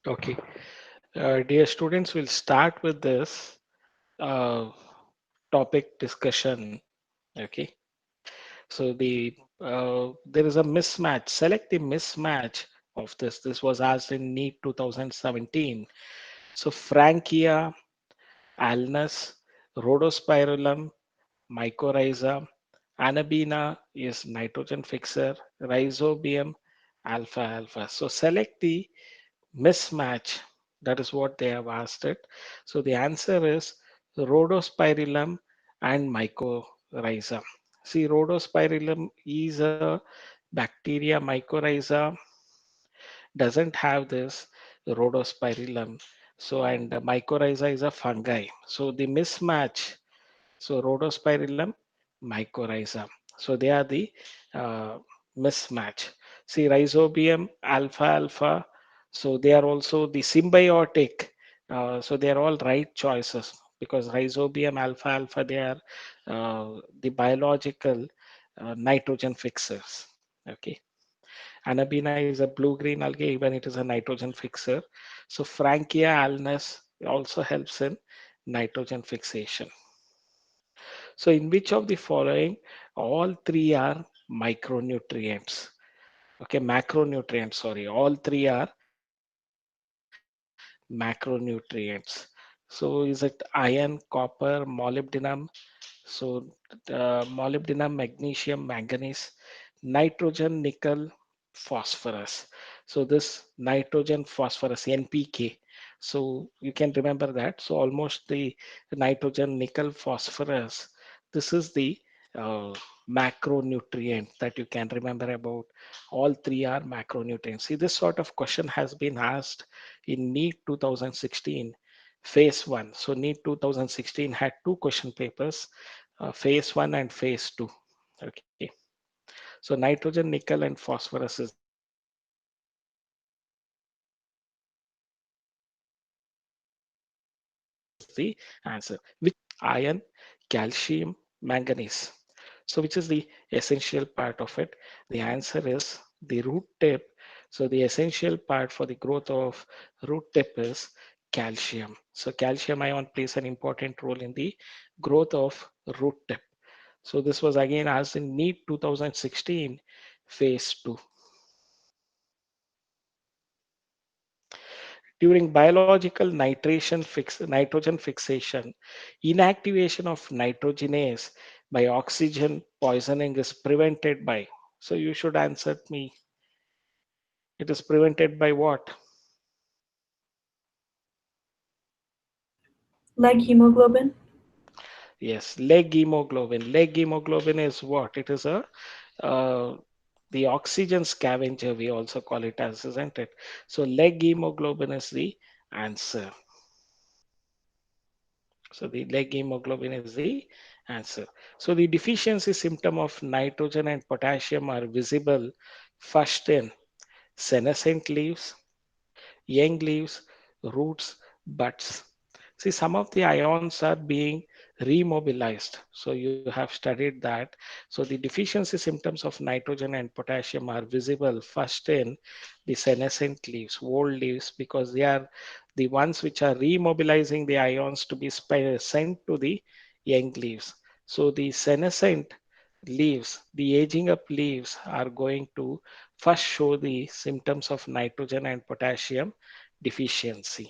Okay. Dear students, we'll start with this uh, topic discussion. Okay. So there is a mismatch. Select the mismatch of this. This was asked in NEET 2017. So Frankia, Alnus, Rhodospirillum, mycorrhiza, Anabina is nitrogen fixer, Rhizobium, alpha alpha. So select the mismatch. That is what they have asked it. So the answer is Rhodospirillum and mycorrhiza. See, Rhodospirillum is a bacteria. Mycorrhiza doesn't have this Rhodospirillum. So and mycorrhiza is a fungi. So the mismatch. So Rhodospirillum, mycorrhiza. So they are the uh, mismatch. See Rhizobium, alpha alpha. So they are also the symbiotic. So they are all right choices because Rhizobium, alpha alpha, they are the biological nitrogen fixers. Okay. Anabina is a blue-green algae, even it is a nitrogen fixer. So Frankia alnus also helps in nitrogen fixation. So in which of the following, all three are micronutrients? Okay, macronutrients, sorry. All three are macronutrients. So is it iron, copper, molybdenum? So molybdenum, magnesium, manganese, nitrogen, nickel, phosphorus. So this nitrogen, phosphorus, NPK. So you can remember that. So almost the nitrogen, nickel, phosphorus. This is the uh, macronutrient that you can remember about. All three are macronutrients. See, this sort of question has been asked in NEET 2016 phase 1. So NEET 2016 had two question papers, phase 1 and phase 2. Okay. So nitrogen, nickel, and phosphorus is the answer. Which of the following micronutrients are iron, calcium, manganese? So which is the essential part of it? The answer is the root tip. So the essential part for the growth of root tip is calcium. So calcium ion plays an important role in the growth of root tip. So this was again asked in NEET 2016 phase 2. During biological nitrogen fixation, inactivation of nitrogenase by oxygen poisoning is prevented by. So you should answer me. It is prevented by what? Like hemoglobin. Yes, leg hemoglobin. Leg hemoglobin is what? It is a uh, the oxygen scavenger. We also call it as, isn't it? So leg hemoglobin is the answer. So the leg hemoglobin is the answer. So the deficiency symptom of nitrogen and potassium are visible first in senescent leaves, young leaves, roots, buds. See, some of the ions are being remobilized. So you have studied that. So the deficiency symptoms of nitrogen and potassium are visible first in the senescent leaves, old leaves, because they are the ones which are remobilizing the ions to be sent to the young leaves. So the senescent leaves, the aging up leaves are going to first show the symptoms of nitrogen and potassium deficiency.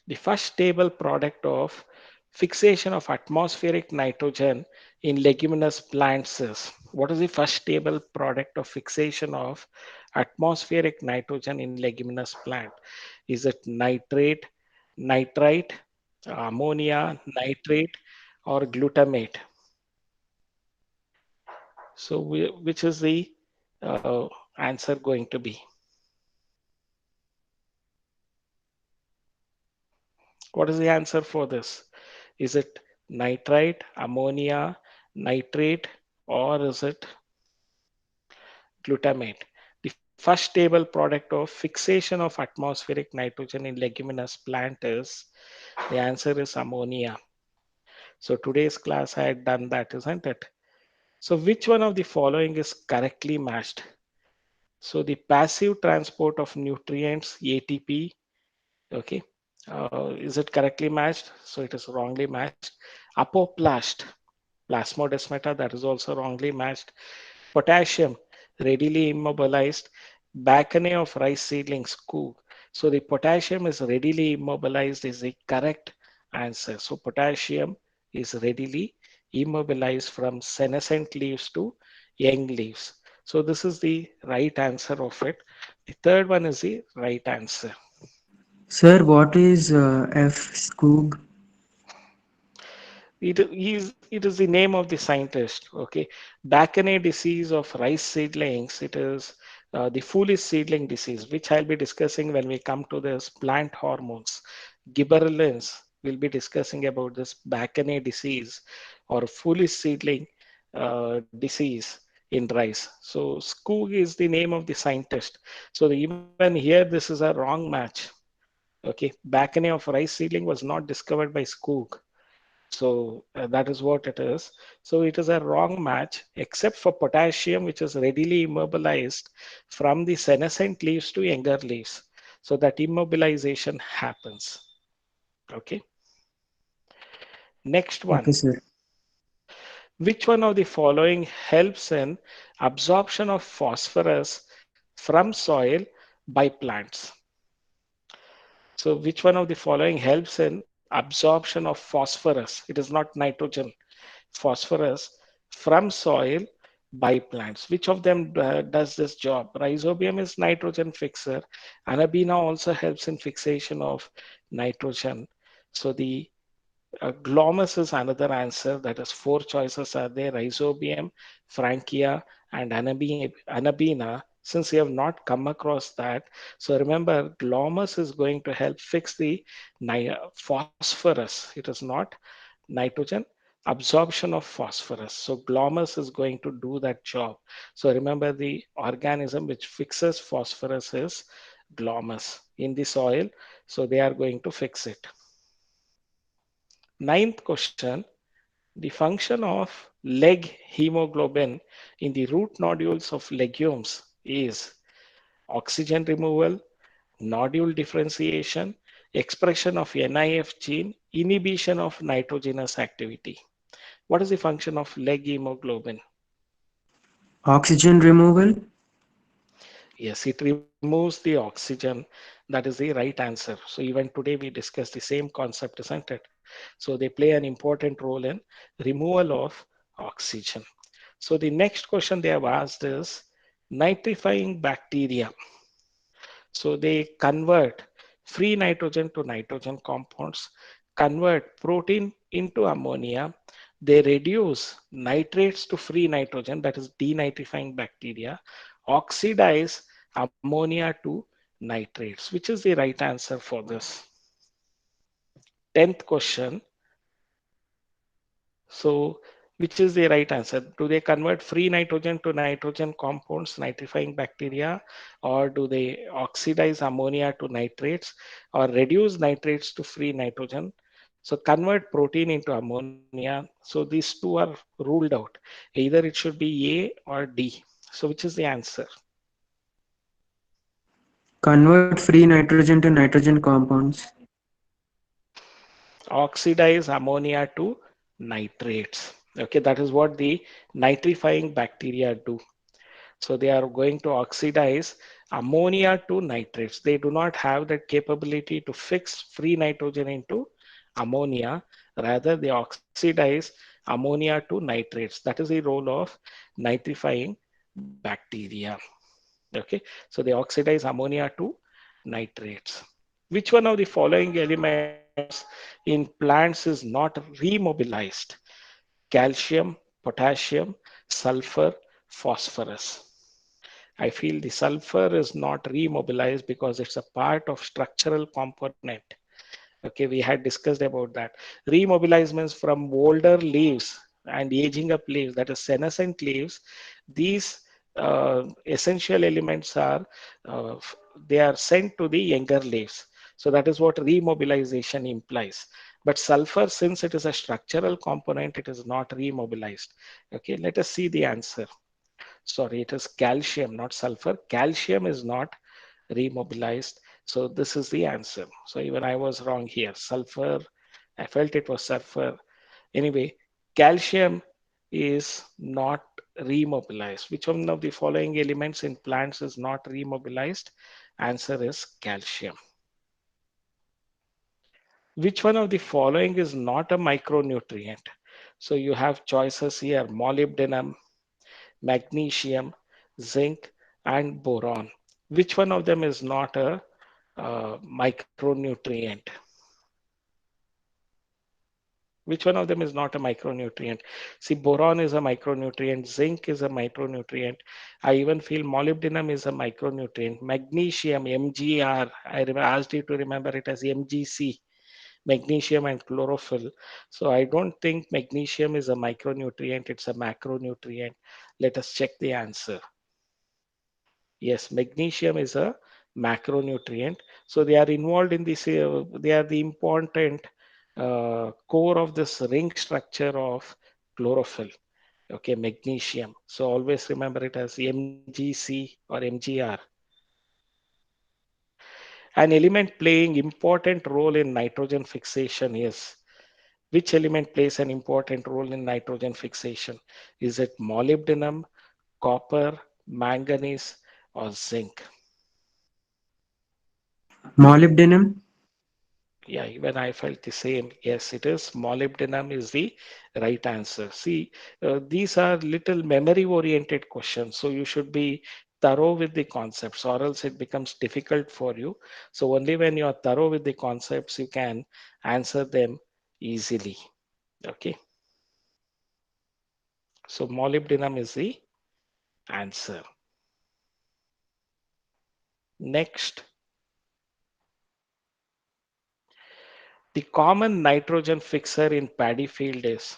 The first stable product of fixation of atmospheric nitrogen in leguminous plants is, what is the first stable product of fixation of atmospheric nitrogen in leguminous plant? Is it nitrate, nitrite, ammonia, nitrate, or glutamate? So which is the uh, answer going to be? What is the answer for this? Is it nitrite, ammonia, nitrate, or is it glutamate? The first stable product of fixation of atmospheric nitrogen in leguminous plant is, the answer is ammonia. So today's class I had done that, isn't it? So which one of the following is correctly matched? So the passive transport of nutrients, ATP, okay. Is it correctly matched? So it is wrongly matched. Apoplast, plasmodesmata, that is also wrongly matched. Potassium, readily immobilized. Bacony of rice seedlings, Cook. So the potassium is readily immobilized is the correct answer. So potassium is readily immobilized from senescent leaves to young leaves. So this is the right answer of it. The third one is the right answer. Sir, what is F. Skoog? It is the name of the scientist. Okay, Bacone disease of rice seedlings. It is the foolish seedling disease, which I'll be discussing when we come to this plant hormones. Gibberellins will be discussing about this Bacone disease or foolish seedling disease in rice. So Skoog is the name of the scientist. So even here, this is a wrong match. Okay, Bacone of rice seedling was not discovered by Skoog, so that is what it is. So it is a wrong match, except for potassium, which is readily immobilized from the senescent leaves to younger leaves. So that immobilization happens. Okay. Next Okay, one. sir. Which one of the following helps in absorption of phosphorus from soil by plants? So which one of the following helps in absorption of phosphorus? It is not nitrogen, phosphorus from soil by plants. Which of them does this job? Rhizobium is nitrogen fixer. Anabina also helps in fixation of nitrogen. So the glomus is another answer. That is, four choices are there: Rhizobium, Frankia, and Anabina. Since you have not come across that, so remember, glomus is going to help fix the phosphorus. It is not nitrogen, absorption of phosphorus. So glomus is going to do that job. So remember, the organism which fixes phosphorus is glomus in the soil. So they are going to fix it. Ninth question: the function of leg hemoglobin in the root nodules of legumes is oxygen removal, nodule differentiation, expression of NIF gene, inhibition of nitrogenous activity. What is the function of leg hemoglobin? Oxygen removal. Yes, it removes the oxygen. That is the right answer. So even today we discuss the same concept, isn't it? So they play an important role in removal of oxygen. So the next question they have asked is nitrifying bacteria. So they convert free nitrogen to nitrogen compounds, convert protein into ammonia. They reduce nitrates to free nitrogen, that is denitrifying bacteria, oxidize ammonia to nitrates. Which is the right answer for this? 10th question. So, which is the right answer? Do they convert free nitrogen to nitrogen compounds, nitrifying bacteria, or do they oxidize ammonia to nitrates, or reduce nitrates to free nitrogen? So, convert protein into ammonia. So, these two are ruled out. Either it should be A or D. So, which is the answer? Convert free nitrogen to nitrogen compounds. Oxidize ammonia to nitrates. Okay, that is what the nitrifying bacteria do. So they are going to oxidize ammonia to nitrates. They do not have that capability to fix free nitrogen into ammonia. Rather, they oxidize ammonia to nitrates. That is the role of nitrifying bacteria. Okay, so they oxidize ammonia to nitrates. Which one of the following elements in plants is not remobilized? Calcium, potassium, sulfur, phosphorus. I feel the sulfur is not remobilized because it's a part of structural component. Okay, we had discussed about that. Remobilize means from older leaves and aging up leaves, that is senescent leaves. These essential elements are uh, they are sent to the younger leaves. So that is what remobilization implies. But sulfur, since it is a structural component, it is not remobilized. Okay, let us see the answer. Sorry, it is calcium, not sulfur. Calcium is not remobilized. So this is the answer. So even I was wrong here. Sulfur, I felt it was sulfur. Anyway, calcium is not remobilized. Which one of the following elements in plants is not remobilized? Answer is calcium. Which one of the following is not a micronutrient? So you have choices here: molybdenum, magnesium, zinc, and boron. Which one of them is not a micronutrient? Which one of them is not a micronutrient? See, boron is a micronutrient, zinc is a micronutrient. I even feel molybdenum is a micronutrient. Magnesium, MgR, asked you to remember it as MgC, magnesium and chlorophyll. So I don't think magnesium is a micronutrient, it's a macronutrient. Let us check the answer. Yes, magnesium is a macronutrient. So they are involved in this, they are the important core of this ring structure of chlorophyll. Okay, magnesium. So always remember it as MgC or MgR. An element playing important role in nitrogen fixation is, which element plays an important role in nitrogen fixation? Is it molybdenum, copper, manganese, or zinc? Molybdenum. Yeah, even I felt the same. Yes, it is. Molybdenum is the right answer. See, these are little memory oriented questions. So you should be thorough with the concepts, or else it becomes difficult for you. So only when you are thorough with the concepts, you can answer them easily. Okay. So molybdenum is the answer. Next, the common nitrogen fixer in paddy field is,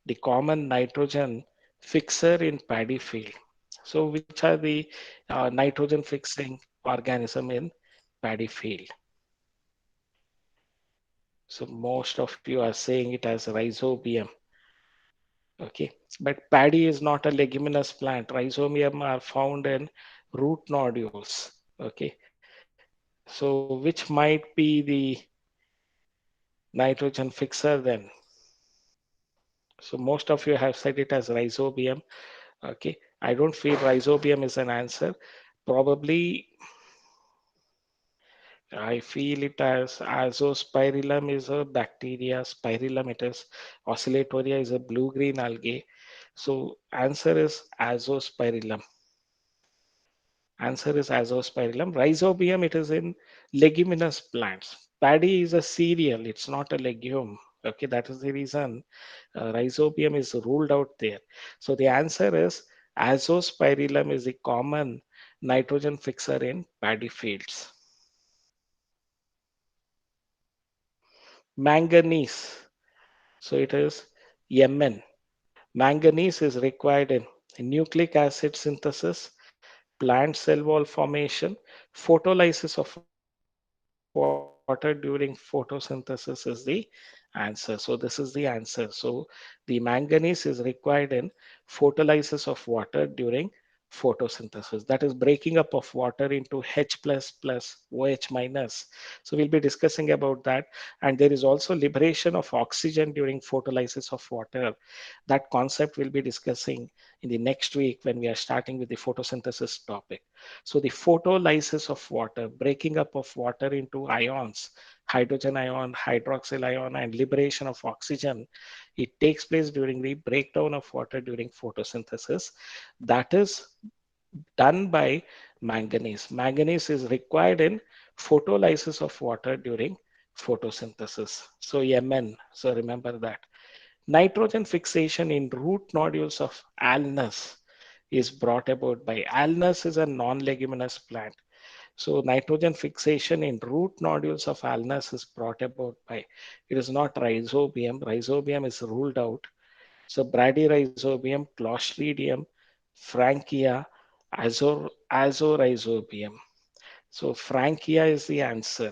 the common nitrogen fixer in paddy field. So which are the nitrogen fixing organism in paddy field? So most of you are saying it as rhizobium. Okay, but paddy is not a leguminous plant. Rhizobium are found in root nodules. Okay, so which might be the nitrogen fixer then? So most of you have said it as rhizobium. Okay, I don't feel rhizobium is an answer. Probably I feel it as azospirillum is a bacteria, spirillum it is, oscillatoria is a blue-green algae. So answer is azospirillum. Answer is azospirillum. Rhizobium, it is in leguminous plants. Paddy is a cereal, it's not a legume. Okay, that is the reason rhizobium is ruled out there. So the answer is azospirillum is the common nitrogen fixer in paddy fields. Manganese. So it is Mn. Manganese is required in nucleic acid synthesis, plant cell wall formation, photolysis of water during photosynthesis is the answer. So this is the answer. So the manganese is required in photolysis of water during photosynthesis. That is breaking up of water into H OH minus. So we'll be discussing about that. And there is also liberation of oxygen during photolysis of water. That concept we'll be discussing in the next week when we are starting with the photosynthesis topic. So the photolysis of water, breaking up of water into ions, hydrogen ion, hydroxyl ion, and liberation of oxygen, it takes place during the breakdown of water during photosynthesis. That is done by manganese. Manganese is required in photolysis of water during photosynthesis. So Mn, so remember that. Nitrogen fixation in root nodules of Alnus is brought about by, Alnus is a non-leguminous plant. So nitrogen fixation in root nodules of Alnus is brought about by, it is not rhizobium. Rhizobium is ruled out. So bradyrhizobium, Clostridium, Frankia, Azorhizobium. So Frankia is the answer.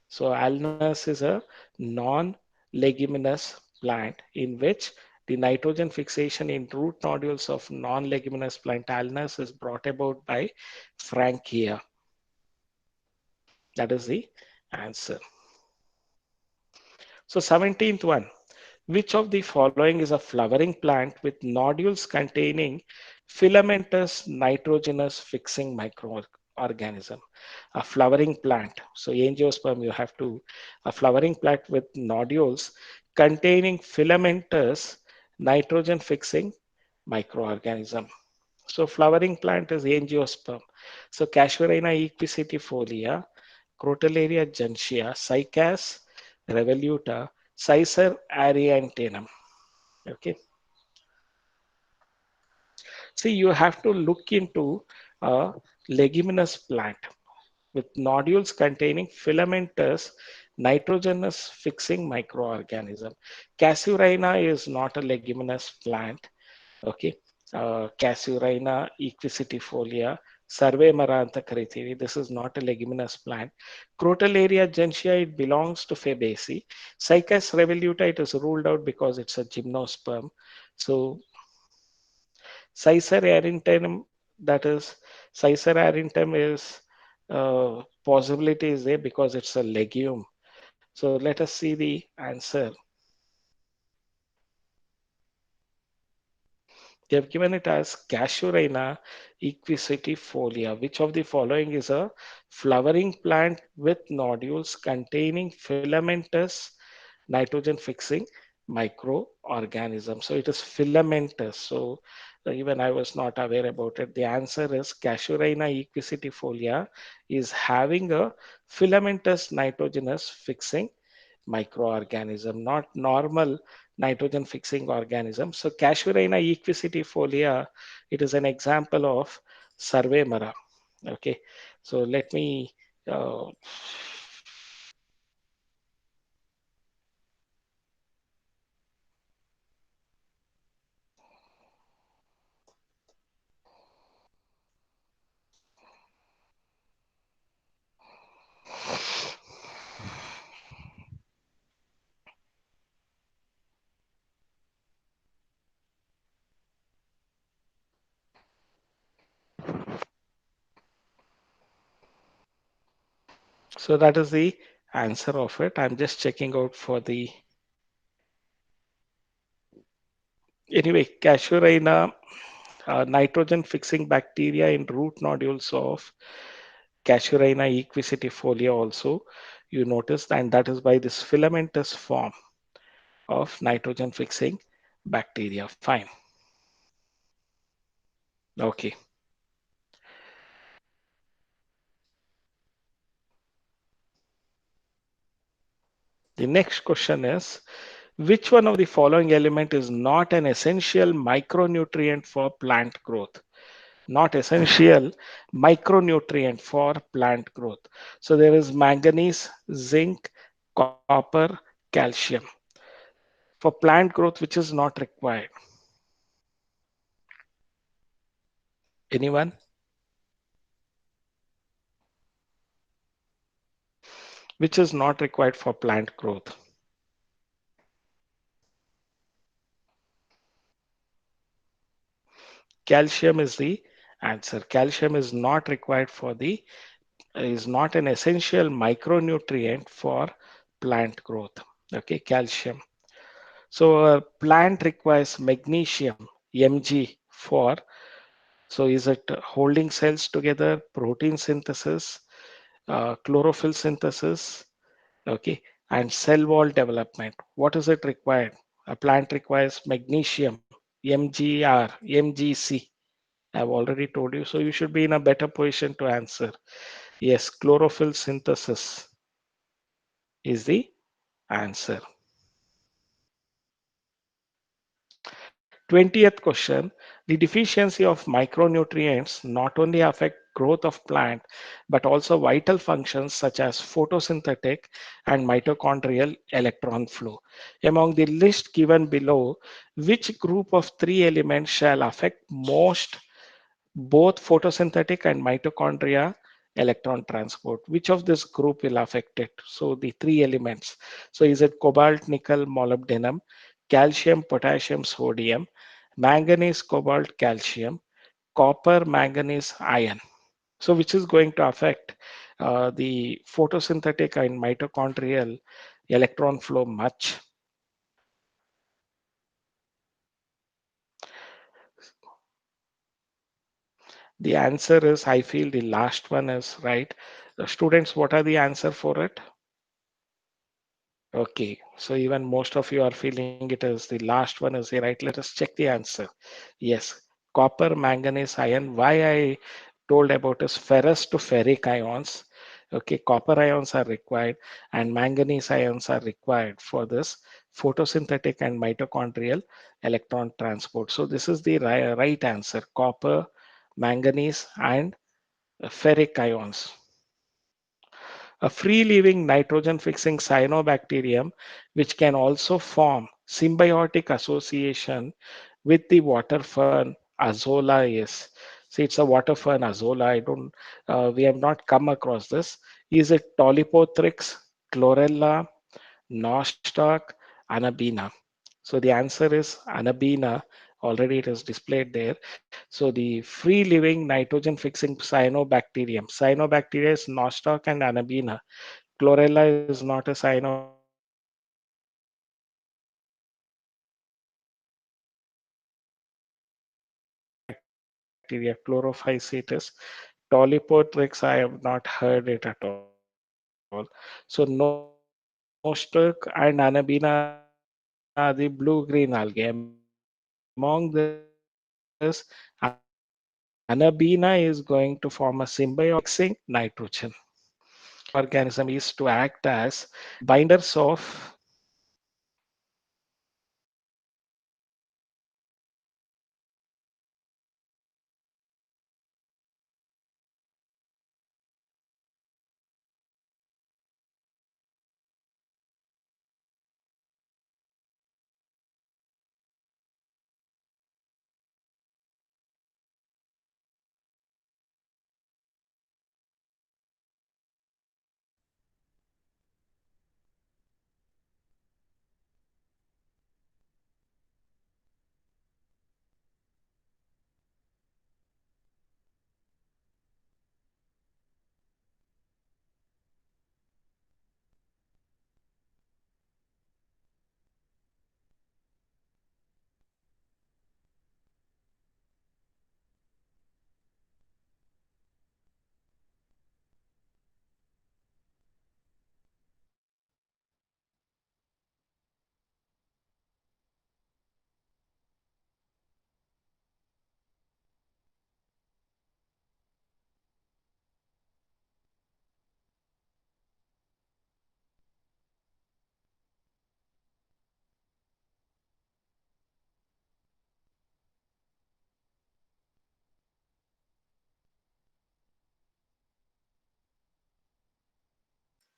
So Alnus is a non-leguminous plant in which The nitrogen fixation in root nodules of non-leguminous plant Alnus is brought about by Frankia. That is the answer. So 17th one. Which of the following is a flowering plant with nodules containing filamentous nitrogenous fixing microorganism? A flowering plant. So angiosperm, you have to, a flowering plant with nodules containing filamentous nitrogen fixing microorganism. So flowering plant is angiosperm. So Casuarina equisetifolia, Crotalaria gentiana, Cycas revoluta, Cicer ariantenum. Okay. See, you have to look into a leguminous plant with nodules containing filamentous nitrogenous fixing microorganism. Casuarina is not a leguminous plant. Okay. Casuarina equisetifolia, Survey Marantha caritiri. This is not a leguminous plant. Crotalaria gentiana, it belongs to Fabaceae. Cycas revoluta, it is ruled out because it's a gymnosperm. So Cicer argentum, that is, Cicer argentum is possibility is there because it's a legume. So let us see the answer. They have given it as Casuarina equisetifolia. Which of the following is a flowering plant with nodules containing filamentous nitrogen fixing microorganism? So it is filamentous. So even I was not aware about it. The answer is Casuarina equisetifolia is having a filamentous nitrogenous fixing microorganism, not normal nitrogen fixing organism. So Casuarina equisetifolia, it is an example of Survey. Okay, so let me uh, so that is the answer of it. I'm just checking out for the anyway Casuarina nitrogen fixing bacteria in root nodules of Casuarina equisetifolia also you noticed, and that is by this filamentous form of nitrogen fixing bacteria. Fine. Okay. The next question is which one of the following element is not an essential micronutrient for plant growth? Not essential micronutrient for plant growth. So there is manganese, zinc, copper, calcium. For plant growth, which is not required. Anyone? Which is not required for plant growth. Calcium is the answer. Calcium is not required for the is not an essential micronutrient for plant growth. Okay, calcium. So a plant requires magnesium, Mg for, so is it holding cells together, protein synthesis, chlorophyll synthesis, okay, and cell wall development? What is it required? A plant requires magnesium, Mgr, Mgc. I've already told you, so you should be in a better position to answer. Yes, chlorophyll synthesis is the answer. 20th question. The deficiency of micronutrients not only affect growth of plant, but also vital functions such as photosynthetic and mitochondrial electron flow. Among the list given below, which group of three elements shall affect most both photosynthetic and mitochondria electron transport? Which of this group will affect it? So the three elements. So is it cobalt, nickel, molybdenum? calcium, potassium, sodium, manganese, cobalt, calcium, copper, manganese, iron. So, which is going to affect the photosynthetic and mitochondrial electron flow much? The answer is, I feel the last one is right. Students, what are the answer for it? Okay, so even most of you are feeling it is the last one is the right. Let us check the answer. Yes, copper, manganese, iron. Why I told about is ferrous to ferric ions. Okay, copper ions are required and manganese ions are required for this photosynthetic and mitochondrial electron transport. So this is the right answer. Copper, manganese, and ferric ions. A free-living nitrogen-fixing cyanobacterium, which can also form symbiotic association with the water fern Azolla is. See, it's a water fern Azolla. We have not come across this. Is it Tolipothrix, Chlorella, Nostoc, Anabina? So the answer is Anabina. Already it is displayed there. So the free living nitrogen fixing cyanobacterium. Cyanobacteria is Nostoc and Anabina. Chlorella is not a cyanobacteria. Chlorella is a bacteria. Chlorophycetus. Tolipothrix, I have not heard it at all. So Nostoc and Anabina are the blue-green algae. Among this, Anabina is going to form a symbiotic association with the nitrogen. So the function of the microorganism is to act as binders of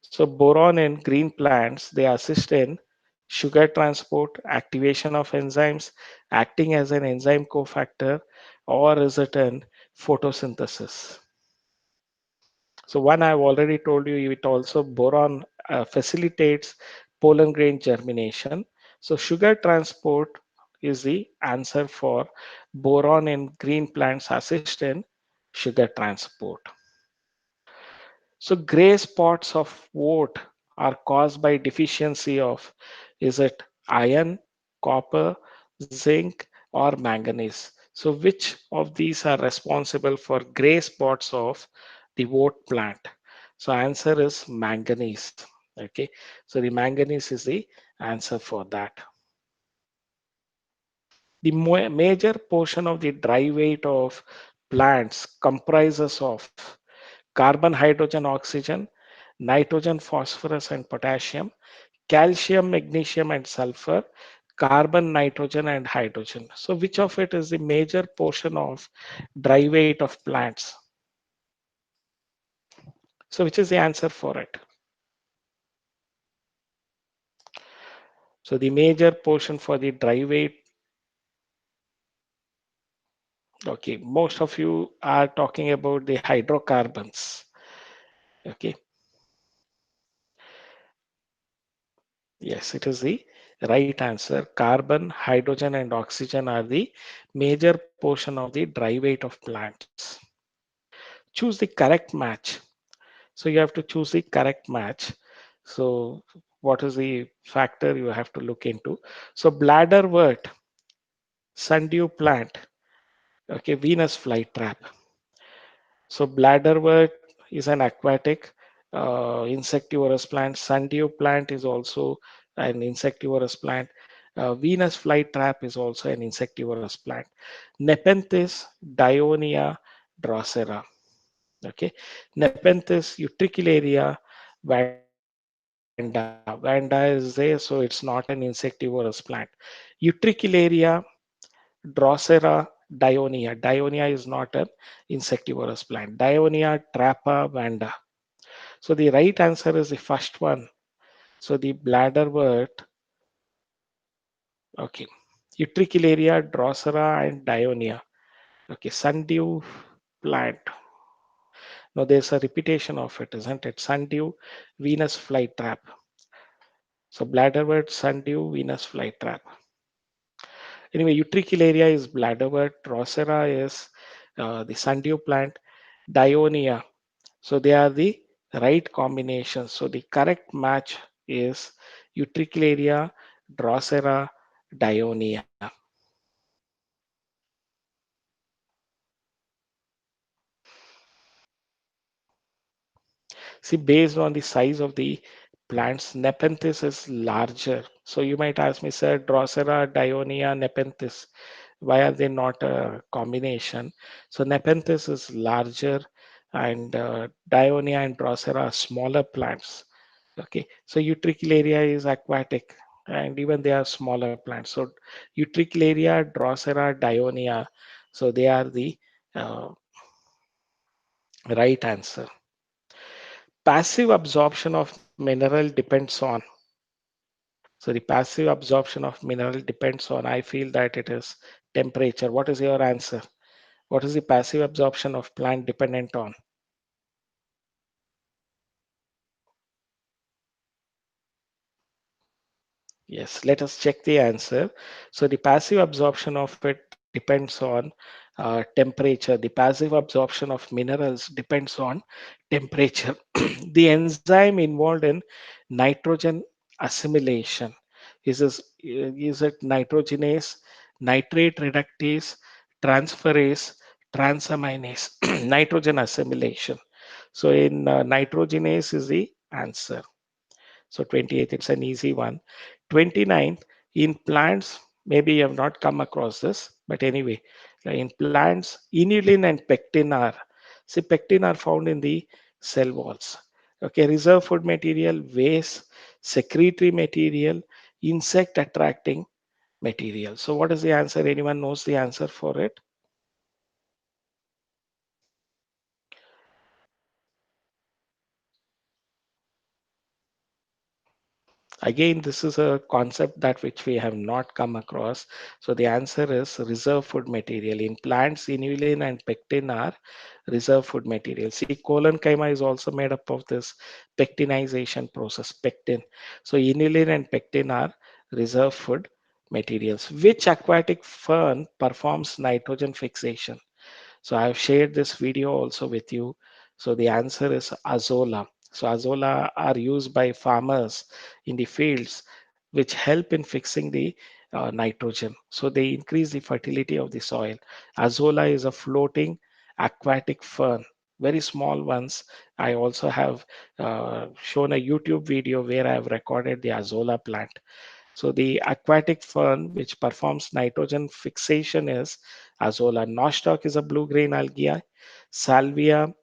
so boron in green plants, they assist in sugar transport, activation of enzymes, acting as an enzyme cofactor, or is it in photosynthesis? So one I've already told you, it also boron facilitates pollen grain germination. So sugar transport is the answer for boron in green plants assist in sugar transport. So gray spots of wart are caused by deficiency of, is it iron, copper, zinc, or manganese? So which of these are responsible for gray spots of the wart plant? So answer is manganese. Okay, so the manganese is the answer for that. The major portion of the dry weight of plants comprises of carbon, hydrogen, oxygen, nitrogen, phosphorus, and potassium, calcium, magnesium, and sulfur, carbon, nitrogen, and hydrogen. So, which of it is the major portion of dry weight of plants? So, which is the answer for it? So, the major portion for the dry weight, okay, most of you are talking about the hydrocarbons. Okay, yes, it is the Right answer. Carbon, hydrogen, and oxygen are the major portion of the dry weight of plants. Choose the correct match. So you have to choose the correct match. So what is the factor you have to look into? So bladderwort, sundew plant, okay, Venus flytrap. So bladderwort is an aquatic insectivorous plant. Sundew plant is also an insectivorous plant. Venus flytrap is also an insectivorous plant. Nepenthes, Dionia, Drosera. Okay, Nepenthes, Utricularia, Vanda. Vanda is there, so it's not an insectivorous plant. Utricularia, Drosera, Dionia. Dionia is not an insectivorous plant. Dionia, Trappa, Vanda. So the right answer is the first one. So the bladderwort, okay. Utricularia, Drosera, and Dionia. Okay, sundew plant. Now there's a repetition of it, isn't it? Sundew, Venus flytrap. So bladderwort, sundew, Venus flytrap. Anyway, utricularia is bladderwort, Drosera is the sundew plant, Dionia. So they are the right combinations. So the correct match is utricularia, Drosera, Dionia. See, based on the size of the plants, Nepenthes is larger. So you might ask me, sir, Drosera, Dionia, Nepenthes, why are they not a combination? So Nepenthes is larger and Dionia and Drosera are smaller plants. Okay, so Utricularia is aquatic and even they are smaller plants. So Utricularia, Drosera, Dionia, so they are the uh, right answer. Passive absorption of mineral depends on. So the passive absorption of mineral depends on, I feel that it is temperature. What is your answer? What is the passive absorption of plant dependent on? Yes, let us check the answer. So the passive absorption of it depends on temperature. The passive absorption of minerals depends on temperature. The enzyme involved in nitrogen assimilation is it nitrogenase, nitrate reductase, transferase, transaminase, nitrogen assimilation. So in nitrogenase is the answer. So 28, it's an easy one. 29, in plants, maybe you have not come across this, but anyway, in plants, inulin and pectin are, see, pectin are found in the cell walls. Okay, reserve food material, waste, secretory material, insect attracting material. So what is the answer? Anyone knows the answer for it? Again, this is a concept that which we have not come across. So the answer is reserve food material. In plants, inulin and pectin are reserve food material. See, colon-chyma is also made up of this pectinization process, pectin. So inulin and pectin are reserve food materials. Which aquatic fern performs nitrogen fixation? So I've shared this video also with you. So the answer is azolla. So azolla are used by farmers in the fields, which help in fixing the nitrogen. So they increase the fertility of the soil. Azolla is a floating aquatic fern, very small ones. I also have shown a YouTube video where I have recorded the azolla plant. So the aquatic fern which performs nitrogen fixation is azolla. Nostoc is a blue-green algae. Salvia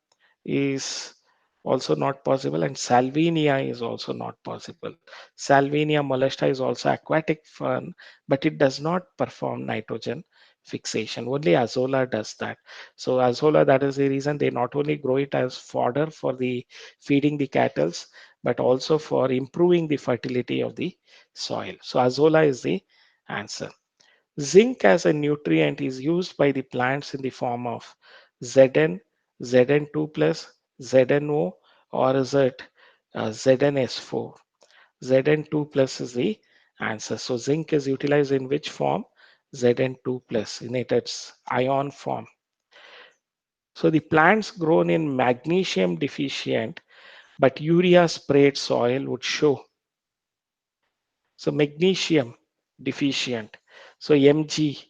is also not possible, and Salvinia is also not possible. Salvinia molesta is also aquatic fern, but it does not perform nitrogen fixation. Only azolla does that. So azolla, that is the reason they not only grow it as fodder for the feeding the cattle, but also for improving the fertility of the soil. So azolla is the answer. Zinc as a nutrient is used by the plants in the form of Zn, Zn2 plus, ZNO, or is it ZnS4? Zn2 plus is the Answer. So zinc is utilized in which form? Zn2 plus in its ion form. So the plants grown in magnesium deficient but urea sprayed soil would show. So magnesium deficient. So Mg.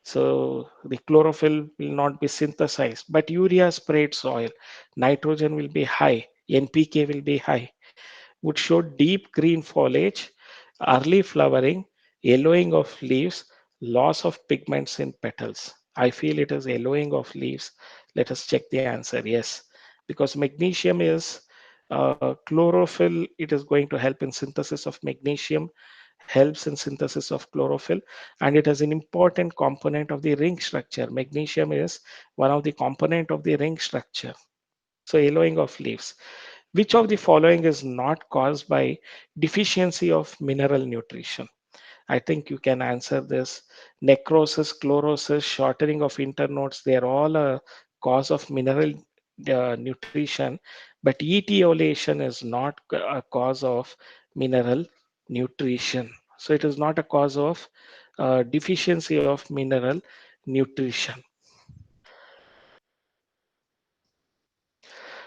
So the chlorophyll will not be synthesized, but urea sprayed soil, nitrogen will be high, NPK will be high, would show deep green foliage, early flowering, yellowing of leaves, loss of pigments in petals. I feel it is yellowing of leaves. Let us check the answer. Yes, because magnesium is chlorophyll, it is going to help in synthesis of magnesium, helps in synthesis of chlorophyll, and it is an important component of the ring structure. Magnesium is one of the component of the ring structure. So yellowing of leaves. Which of the following is not caused by deficiency of mineral nutrition? I think you can answer this. Necrosis, chlorosis, shortening of internodes, they are all a cause of mineral nutrition, but etiolation is not a cause of mineral nutrition. So it is not a cause of deficiency of mineral nutrition.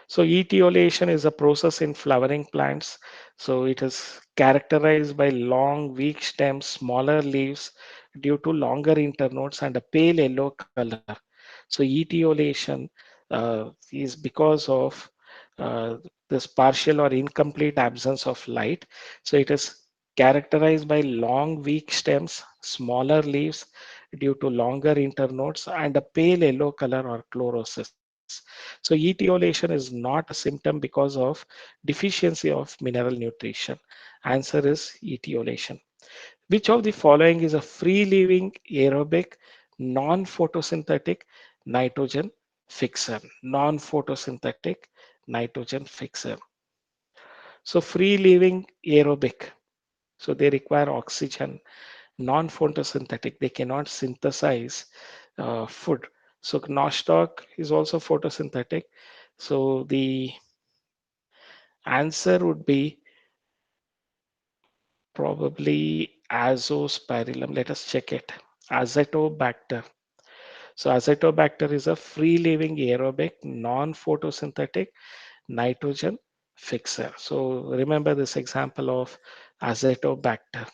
So etiolation is a process in flowering plants. So it is characterized by long, weak stems, smaller leaves due to longer internodes and a pale yellow color. So etiolation is because of uh, this partial or incomplete absence of light. So it is characterized by long, weak stems, smaller leaves due to longer internodes and a pale yellow color or chlorosis. So etiolation is not a symptom because of deficiency of mineral nutrition. Answer is etiolation. Which of the following is a free living aerobic non-photosynthetic nitrogen fixer? Non-photosynthetic nitrogen fixer. So free living aerobic. So they require oxygen, non-photosynthetic. They cannot synthesize food. So nostoc is also photosynthetic. So the answer would be probably azospirillum. Let us check it. Azotobacter. So azotobacter is a free living aerobic non-photosynthetic nitrogen fixer. So remember this example of azotobacter.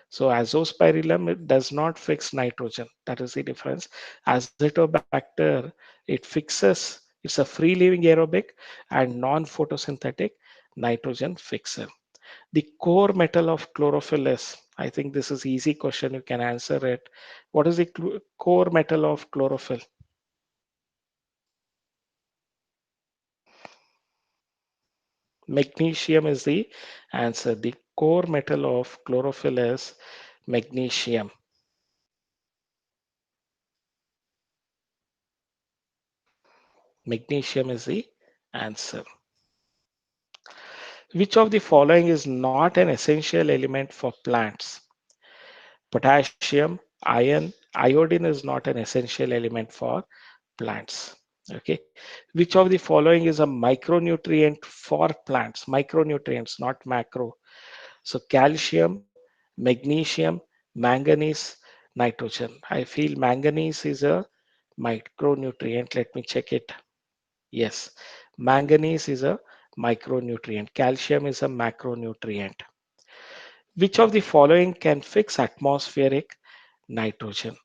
So azospirillum it does not fix nitrogen. That is the difference. Azotobacter it fixes. It's a free living aerobic and non-photosynthetic nitrogen fixer. The core metal of chlorophyll is. I think this is easy question. You can answer it. What is the core metal of chlorophyll? Magnesium is the answer. The core metal of chlorophyll is magnesium. Magnesium is the answer. Which of the following is not an essential element for plants? Potassium, iron, iodine is not an essential element for plants. Okay. Which of the following is a micronutrient for plants? Micronutrients, not macro. So calcium, magnesium, manganese, nitrogen. I feel manganese is a micronutrient. Let me check it. Yes, manganese is a micronutrient. Calcium is a macronutrient. Which of the following can fix atmospheric nitrogen?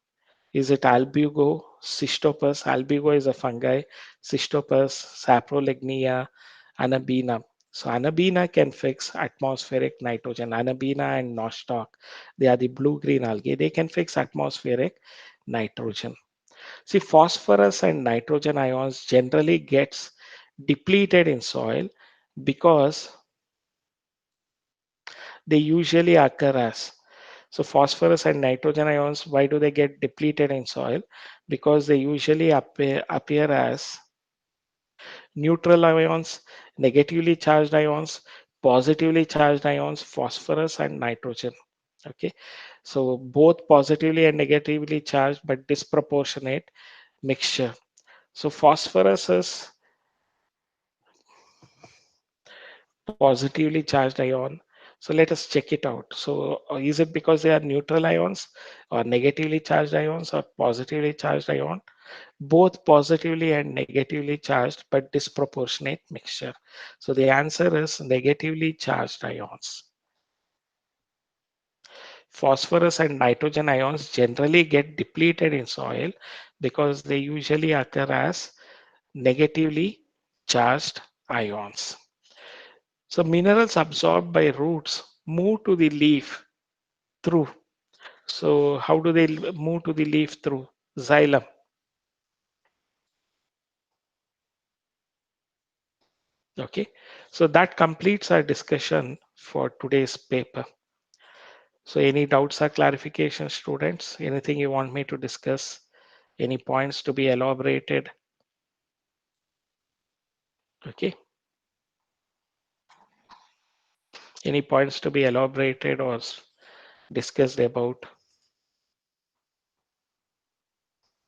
Is it albugo, cystopus? Albugo is a fungi, cystopus, saprolegnia, anabina. So anabina can fix atmospheric nitrogen. Anabina and nostoc, they are the blue-green algae. They can fix atmospheric nitrogen. See, phosphorus and nitrogen ions generally gets depleted in soil because they usually occur as. So phosphorus and nitrogen ions, why do they get depleted in soil? Because they usually appear as neutral ions, negatively charged ions, positively charged ions, phosphorus and nitrogen. Okay, so both positively and negatively charged but disproportionate mixture. So phosphorus is positively charged ion. So let us check it out. So is it because they are neutral ions or negatively charged ions or positively charged ion? Both positively and negatively charged but disproportionate mixture. So the answer is negatively charged ions. Phosphorus and nitrogen ions generally get depleted in soil because they usually occur as negatively charged ions. So minerals absorbed by roots move to the leaf through. So how do they move to the leaf? Through xylem. Okay. So that completes our discussion for today's paper. So any doubts or clarifications, students? Anything you want me to discuss? Any points to be elaborated? Okay. Any points to be elaborated or discussed about?